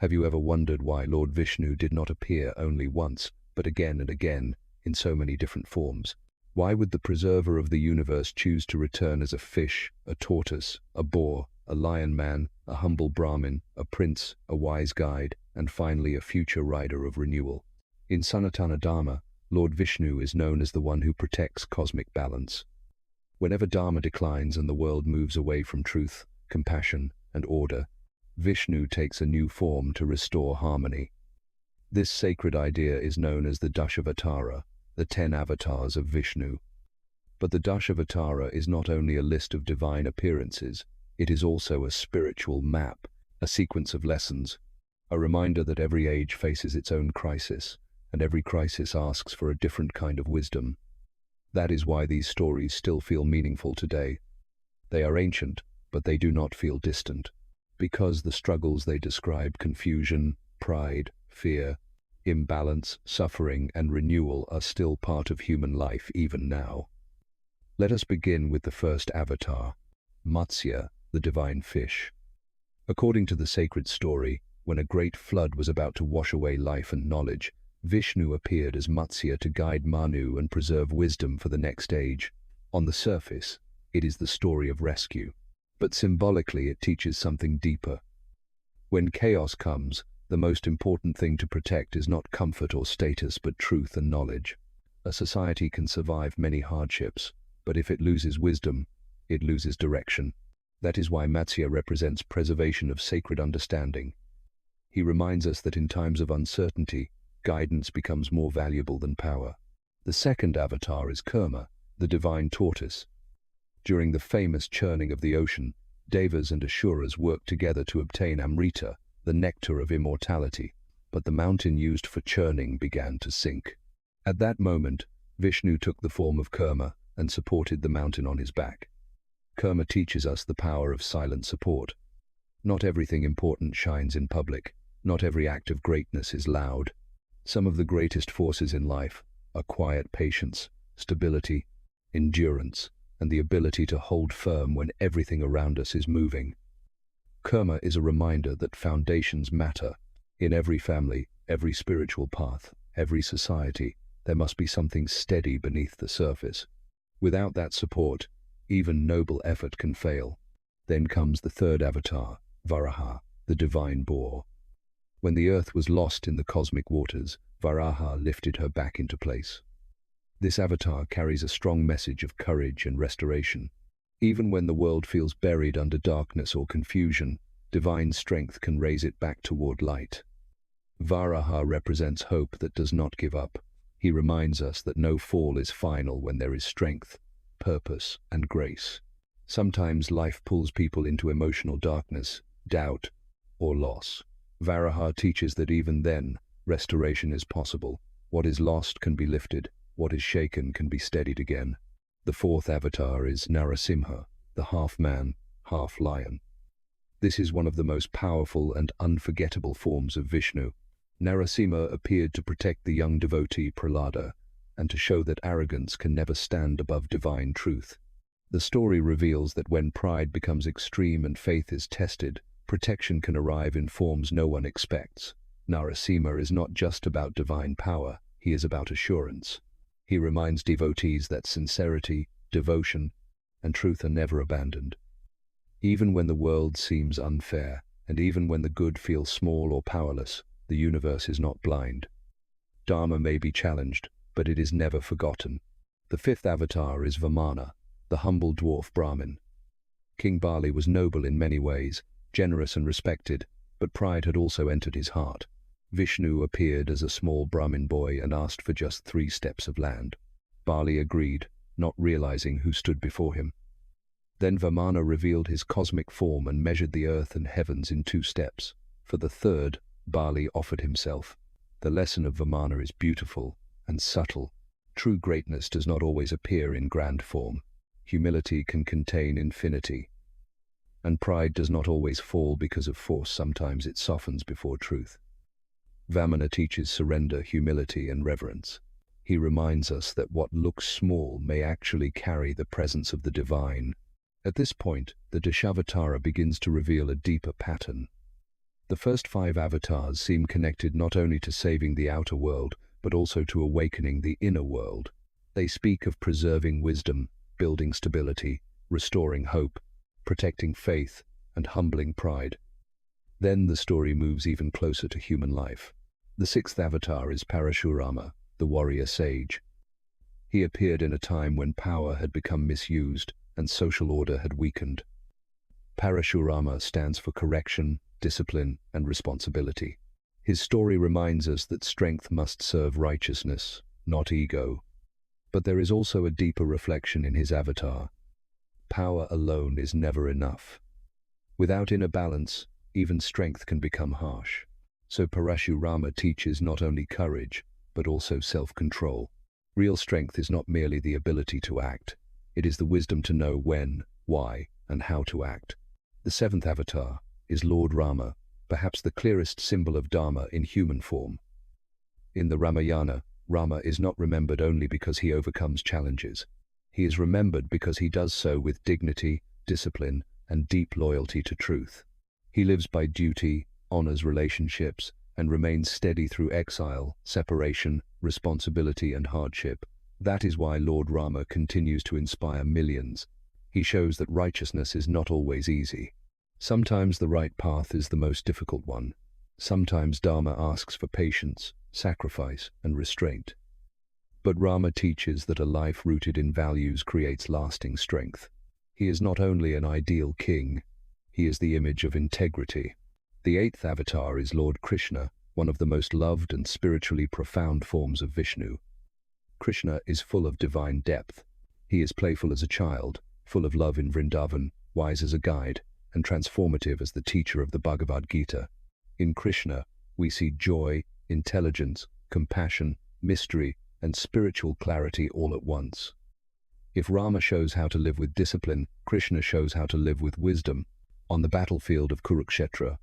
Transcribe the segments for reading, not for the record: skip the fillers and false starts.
Have you ever wondered why Lord Vishnu did not appear only once, but again and again, in so many different forms? Why would the preserver of the universe choose to return as a fish, a tortoise, a boar, a lion man, a humble Brahmin, a prince, a wise guide, and finally a future rider of renewal? In Sanatana Dharma, Lord Vishnu is known as the one who protects cosmic balance. Whenever Dharma declines and the world moves away from truth, compassion, and order, Vishnu takes a new form to restore harmony. This sacred idea is known as the Dashavatara, the 10 avatars of Vishnu. But the Dashavatara is not only a list of divine appearances, it is also a spiritual map, a sequence of lessons, a reminder that every age faces its own crisis, and every crisis asks for a different kind of wisdom. That is why these stories still feel meaningful today. They are ancient, but they do not feel distant, because the struggles they describe, confusion, pride, fear, imbalance, suffering, and renewal, are still part of human life even now. Let us begin with the first avatar, Matsya, the divine fish. According to the sacred story, when a great flood was about to wash away life and knowledge, Vishnu appeared as Matsya to guide Manu and preserve wisdom for the next age. On the surface, it is the story of rescue, but symbolically it teaches something deeper. When chaos comes, the most important thing to protect is not comfort or status, but truth and knowledge. A society can survive many hardships, but if it loses wisdom, it loses direction. That is why Matsya represents preservation of sacred understanding. He reminds us that in times of uncertainty, guidance becomes more valuable than power. The second avatar is Kurma, the divine tortoise. During the famous churning of the ocean, Devas and Asuras worked together to obtain Amrita, the nectar of immortality, but the mountain used for churning began to sink. At that moment, Vishnu took the form of Kurma and supported the mountain on his back. Kurma teaches us the power of silent support. Not everything important shines in public. Not every act of greatness is loud. Some of the greatest forces in life are quiet patience, stability, endurance, and the ability to hold firm when everything around us is moving. Kurma is a reminder that foundations matter. In every family, every spiritual path, every society, there must be something steady beneath the surface. Without that support, even noble effort can fail. Then comes the third avatar, Varaha, the divine boar. When the earth was lost in the cosmic waters, Varaha lifted her back into place. This avatar carries a strong message of courage and restoration. Even when the world feels buried under darkness or confusion, divine strength can raise it back toward light. Varaha represents hope that does not give up. He reminds us that no fall is final when there is strength, purpose, and grace. Sometimes life pulls people into emotional darkness, doubt, or loss. Varaha teaches that even then, restoration is possible. What is lost can be lifted. What is shaken can be steadied again. The fourth avatar is Narasimha, the half-man, half-lion. This is one of the most powerful and unforgettable forms of Vishnu. Narasimha appeared to protect the young devotee Prahlada, and to show that arrogance can never stand above divine truth. The story reveals that when pride becomes extreme and faith is tested, protection can arrive in forms no one expects. Narasimha is not just about divine power, he is about assurance. He reminds devotees that sincerity, devotion, and truth are never abandoned. Even when the world seems unfair, and even when the good feels small or powerless, the universe is not blind. Dharma may be challenged, but it is never forgotten. The fifth avatar is Vamana, the humble dwarf Brahmin. King Bali was noble in many ways, generous and respected, but pride had also entered his heart. Vishnu appeared as a small Brahmin boy and asked for just 3 steps of land. Bali agreed, not realizing who stood before him. Then Vamana revealed his cosmic form and measured the earth and heavens in 2 steps. For the third, Bali offered himself. The lesson of Vamana is beautiful and subtle. True greatness does not always appear in grand form. Humility can contain infinity. And pride does not always fall because of force. Sometimes it softens before truth. Vamana teaches surrender, humility, and reverence. He reminds us that what looks small may actually carry the presence of the divine. At this point, the Dashavatara begins to reveal a deeper pattern. The first 5 avatars seem connected not only to saving the outer world, but also to awakening the inner world. They speak of preserving wisdom, building stability, restoring hope, protecting faith, and humbling pride. Then the story moves even closer to human life. The 6th avatar is Parashurama, the warrior sage. He appeared in a time when power had become misused and social order had weakened. Parashurama stands for correction, discipline, and responsibility. His story reminds us that strength must serve righteousness, not ego. But there is also a deeper reflection in his avatar. Power alone is never enough. Without inner balance, even strength can become harsh. So Parashurama teaches not only courage, but also self-control. Real strength is not merely the ability to act. It is the wisdom to know when, why, and how to act. The 7th avatar is Lord Rama, perhaps the clearest symbol of Dharma in human form. In the Ramayana, Rama is not remembered only because he overcomes challenges. He is remembered because he does so with dignity, discipline, and deep loyalty to truth. He lives by duty, honors relationships, and remains steady through exile, separation, responsibility, and hardship. That is why Lord Rama continues to inspire millions. He shows that righteousness is not always easy. Sometimes the right path is the most difficult one. Sometimes Dharma asks for patience, sacrifice, and restraint. But Rama teaches that a life rooted in values creates lasting strength. He is not only an ideal king, he is the image of integrity. The 8th avatar is Lord Krishna, one of the most loved and spiritually profound forms of Vishnu. Krishna is full of divine depth. He is playful as a child, full of love in Vrindavan, wise as a guide, and transformative as the teacher of the Bhagavad Gita. In Krishna, we see joy, intelligence, compassion, mystery, and spiritual clarity all at once. If Rama shows how to live with discipline, Krishna shows how to live with wisdom. On the battlefield of Kurukshetra,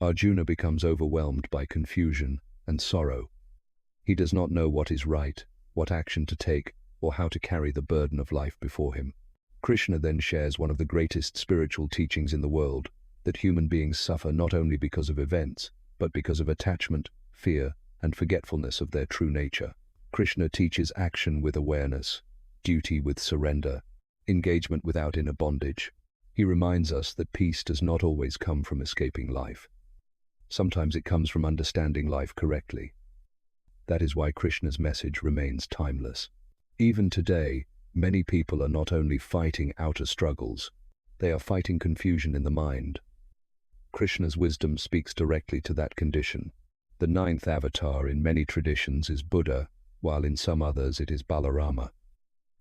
Arjuna becomes overwhelmed by confusion and sorrow. He does not know what is right, what action to take, or how to carry the burden of life before him. Krishna then shares one of the greatest spiritual teachings in the world, that human beings suffer not only because of events, but because of attachment, fear, and forgetfulness of their true nature. Krishna teaches action with awareness, duty with surrender, engagement without inner bondage. He reminds us that peace does not always come from escaping life. Sometimes it comes from understanding life correctly. That is why Krishna's message remains timeless. Even today, many people are not only fighting outer struggles, they are fighting confusion in the mind. Krishna's wisdom speaks directly to that condition. The 9th avatar in many traditions is Buddha, while in some others it is Balarama.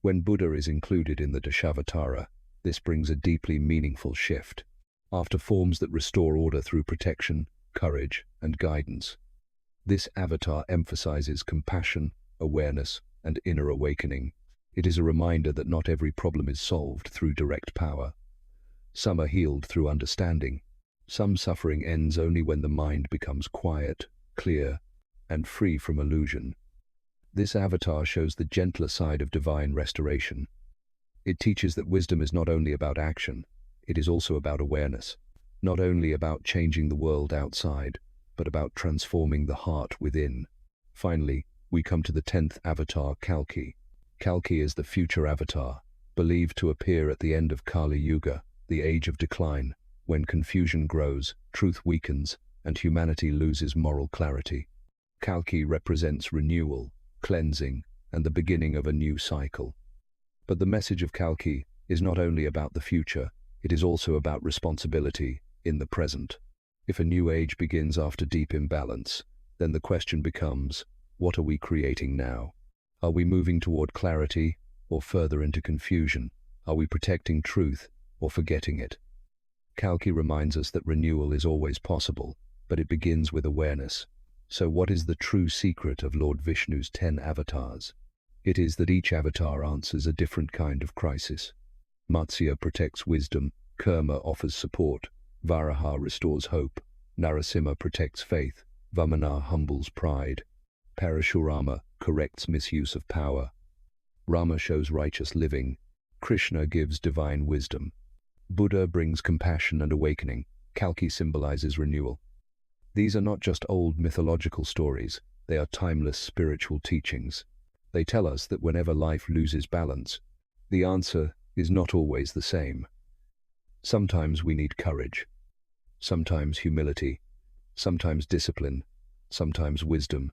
When Buddha is included in the Dashavatara, this brings a deeply meaningful shift. After forms that restore order through protection, courage, and guidance, this avatar emphasizes compassion, awareness, and inner awakening. It is a reminder that not every problem is solved through direct power. Some are healed through understanding. Some suffering ends only when the mind becomes quiet, clear, and free from illusion. This avatar shows the gentler side of divine restoration. It teaches that wisdom is not only about action, it is also about awareness. Not only about changing the world outside, but about transforming the heart within. Finally, we come to the 10th avatar, Kalki. Kalki is the future avatar, believed to appear at the end of Kali Yuga, the age of decline, when confusion grows, truth weakens, and humanity loses moral clarity. Kalki represents renewal, cleansing, and the beginning of a new cycle. But the message of Kalki is not only about the future, it is also about responsibility in the present. If a new age begins after deep imbalance, then the question becomes, what are we creating now? Are we moving toward clarity or further into confusion? Are we protecting truth or forgetting it? Kalki reminds us that renewal is always possible, but it begins with awareness. So what is the true secret of Lord Vishnu's 10 avatars? It is that each avatar answers a different kind of crisis. Matsya protects wisdom, Kurma offers support, Varaha restores hope, Narasimha protects faith, Vamana humbles pride, Parashurama corrects misuse of power, Rama shows righteous living, Krishna gives divine wisdom, Buddha brings compassion and awakening, Kalki symbolizes renewal. These are not just old mythological stories, they are timeless spiritual teachings. They tell us that whenever life loses balance, the answer is not always the same. Sometimes we need courage, sometimes humility, sometimes discipline, sometimes wisdom,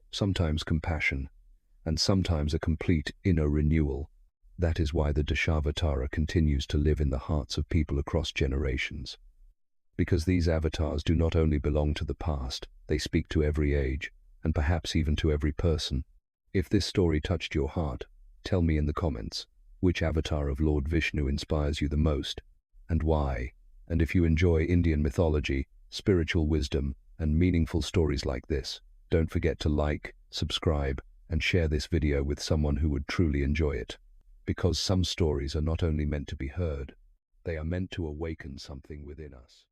sometimes compassion, and sometimes a complete inner renewal. That is why the Dashavatara continues to live in the hearts of people across generations. Because these avatars do not only belong to the past, they speak to every age, and perhaps even to every person. If this story touched your heart, tell me in the comments, which avatar of Lord Vishnu inspires you the most, and why? And if you enjoy Indian mythology, spiritual wisdom, and meaningful stories like this, don't forget to like, subscribe, and share this video with someone who would truly enjoy it. Because some stories are not only meant to be heard, they are meant to awaken something within us.